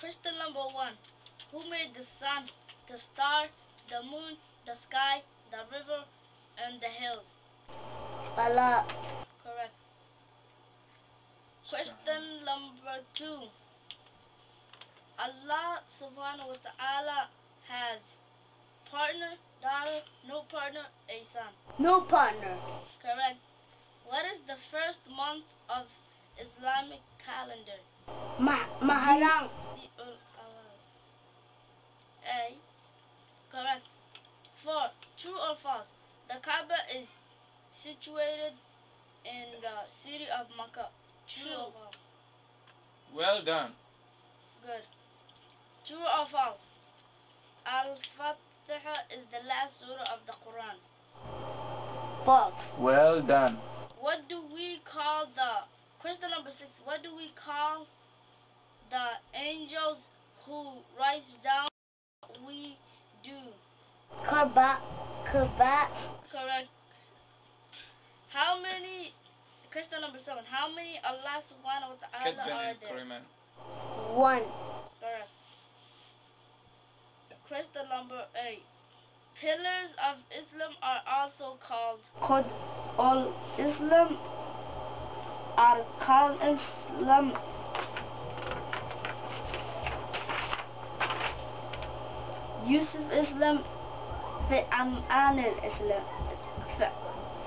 Question number 1. Who made the sun, the star, the moon, the sky, the river, and the hills? Allah. Correct. Question number 2. Allah subhanahu wa ta'ala has partner, daughter, no partner, a son. No partner. Correct. What is the first month of Islamic calendar? Maharang. A. Correct. 4. True or false? The Kaaba is situated in the city of Makkah. True or false? Well done. Good. True or false? Al-Fatiha is the last surah of the Quran. False. Well done. What do we call the... Question number 6. What do we call the angels who writes down what we do? Karba. Correct. How many... Question number 7. How many Allah subhanahu wa ta'ala are there? 1. Correct. Question number 8. Pillars of Islam are also called... Qad al-Islam. Arkan Islam. Yusuf Islam. Fi'an al-Islam.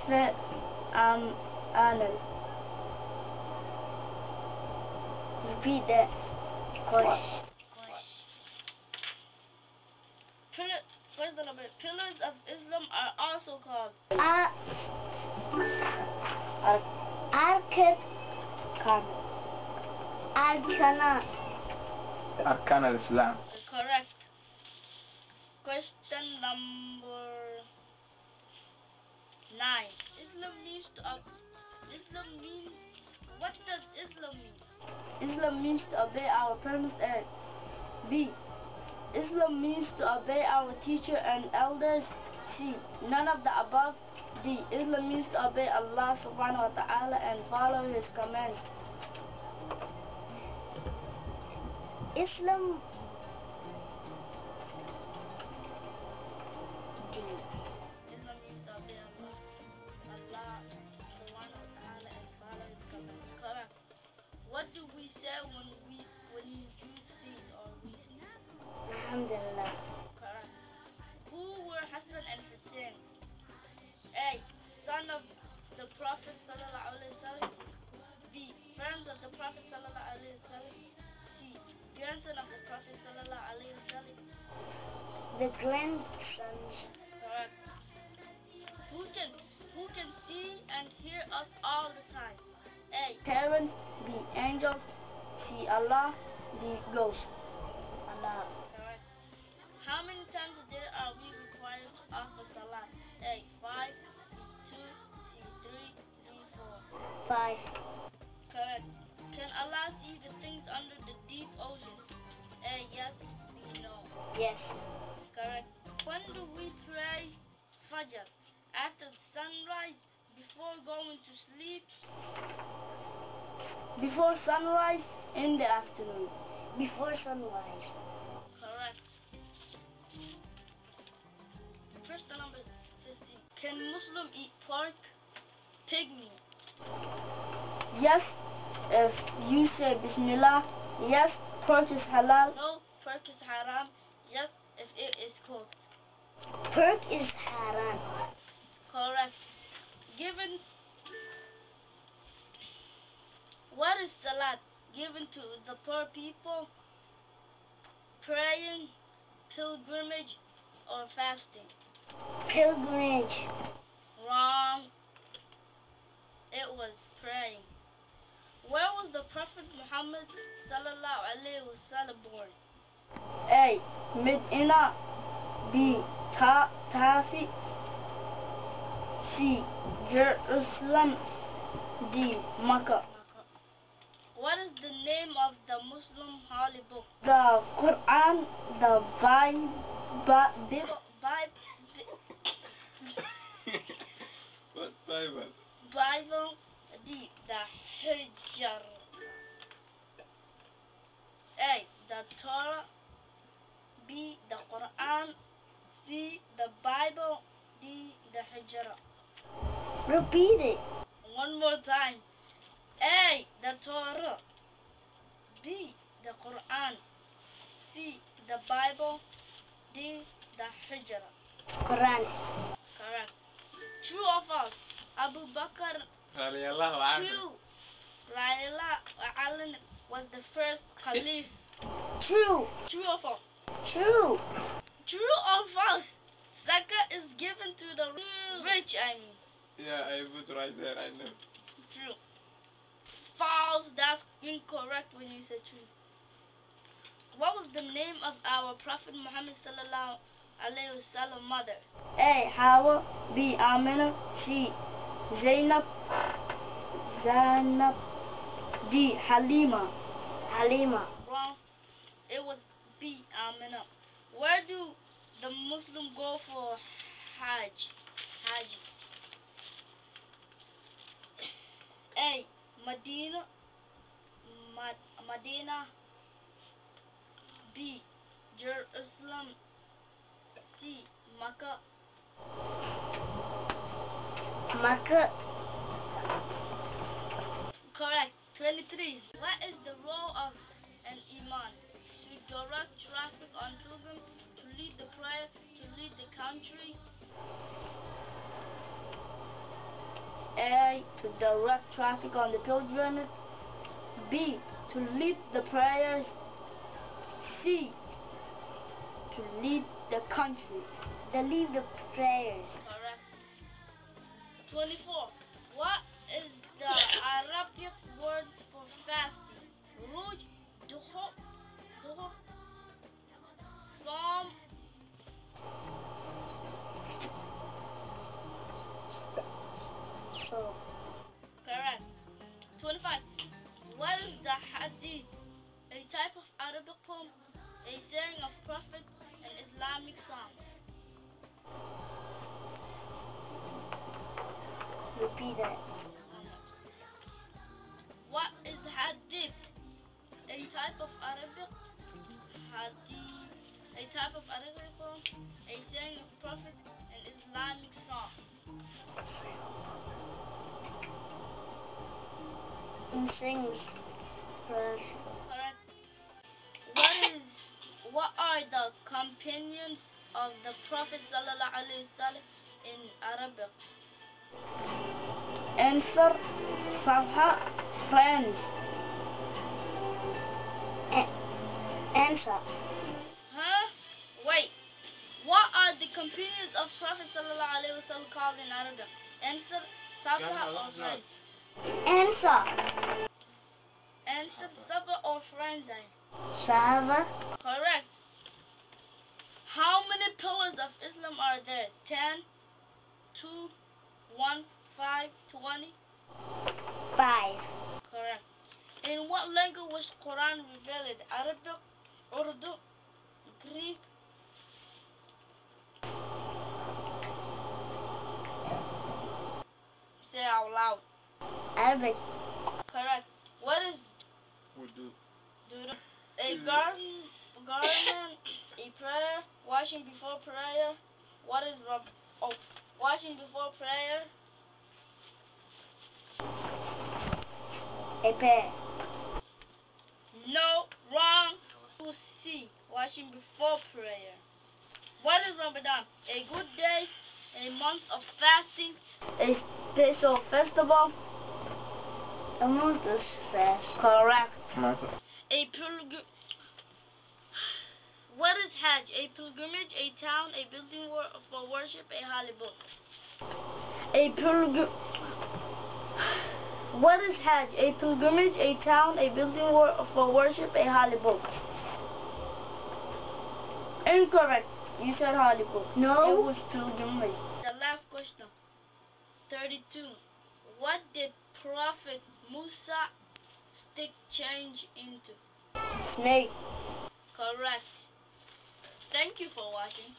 Fi'an al. Repeat that. Question. Question number 8. Pillars of Islam are also called... Arkan al-Islam. Correct. Question number 9. What does Islam mean? Islam means to obey our parents and B. Islam means to obey our teacher and elders. C. None of the above. D. Islam means to obey Allah subhanahu wa ta'ala and follow his commands. Islam. D. Islam means to obey Allah subhanahu wa ta'ala and follow his commands. Correct. What do we say when you speak or we speak? Alhamdulillah. Correct. Who were Hassan and Hussein? A. Son of the Prophet sallallahu alaihi wasallam. B. Friends of the Prophet sallallahu alaihi wasallam. C. Grandson of the Prophet sallallahu alaihi wasallam. The grandsons. Correct. Who can see and hear us all the time? A. Parents. B. Angels. C. Allah. D. Ghost. Allah. Correct. How many times a day are we required to offer salat? A. 5. B. 2. C. 3. D. 4. 5. Correct. Can Allah see the things under the deep ocean? A. Yes. B. No. Yes. Correct. When do we pray Fajr? After sunrise? Before going to sleep? Before sunrise in the afternoon. Before sunrise. Correct. Question number 15. Can Muslim eat pork? Pig meat? Yes, if you say Bismillah. Yes, pork is halal. No, pork is haram. Yes, if it is cooked. Pork is haram. Correct. Given... What is salat? Given to the poor people? Praying, pilgrimage, or fasting? Pilgrimage. Wrong. It was praying. Where was the Prophet Muhammad sallallahu alaihi wasallam born? A. Medina. B. Tafi. C. Jerusalem. D. Makkah. What is the name of the Muslim holy book? The Quran, the Bible. What Bible? Bible. D. The Hijr. A. The Torah. C. The Bible. D. The Hijrah. Repeat it. One more time. A. The Torah. B. The Quran. C. The Bible. D. The Hijrah. Quran. Correct. True or false? Abu Bakr Radiallahu anhu. True. Raila Allen was the first caliph. True. True or false? True. True or false? Zakah is given to the rich, Yeah, I put right there, I know. True. False, that's incorrect when you said true. What was the name of our Prophet Muhammad sallallahu alaihi wasallam mother? A. Hawa. B. Amina. C. Zainab. D. Halima. Wrong. It was B. Amina. Where do the Muslim go for Hajj? A. Medina. B. Jerusalem. C. Makkah. Makkah. Correct. 23. What is the role of an imam? To direct traffic on pilgrim, to lead the prayer, to lead the country. A. To direct traffic on the pilgrimage. B. To lead the prayers. C. To lead the country. To lead the prayers. Correct. 24. What is the Arabic words for fasting? Ruj, duhur, Som. So, Correct. 25. What is the hadith? A type of Arabic poem, a saying of Prophet, an Islamic song. repeat it. What is hadith? A type of Arabic hadith, a type of Arabic poem, a saying of Prophet, an Islamic song. And sings first. Correct. What are the companions of the Prophet sallallahu alaihi wasallam in Arabic? Answer. Safha. Friends. Answer. Huh? Wait. What are the companions of Prophet sallallahu alaihi wasallam called in Arabic? Answer. Safa or friends? Answer. Answer. Safa or friends? Sahaba. Correct. How many pillars of Islam are there? 10, 2, 1, 5, 20? 5. Correct. In what language was Quran revealed? Arabic, Urdu, Greek? Say out loud. Arabic. Correct. What is Wudu. a garment, a prayer, washing before prayer? What is washing before prayer? A pair. No, wrong. To C, washing before prayer. What is Ramadan? A good day, a month of fasting. A special festival. A month is fast. Correct. A pilgrim. What is Hajj? A pilgrimage, a town, a building for worship, a holy book. A pilgrim. What is Hajj? A pilgrimage, a town, a building for worship, a holy book. Incorrect. You said holy book. No. It was pilgrimage. The last question. 32. What did Prophet Musa stick change into? Snake. Correct. Thank you for watching.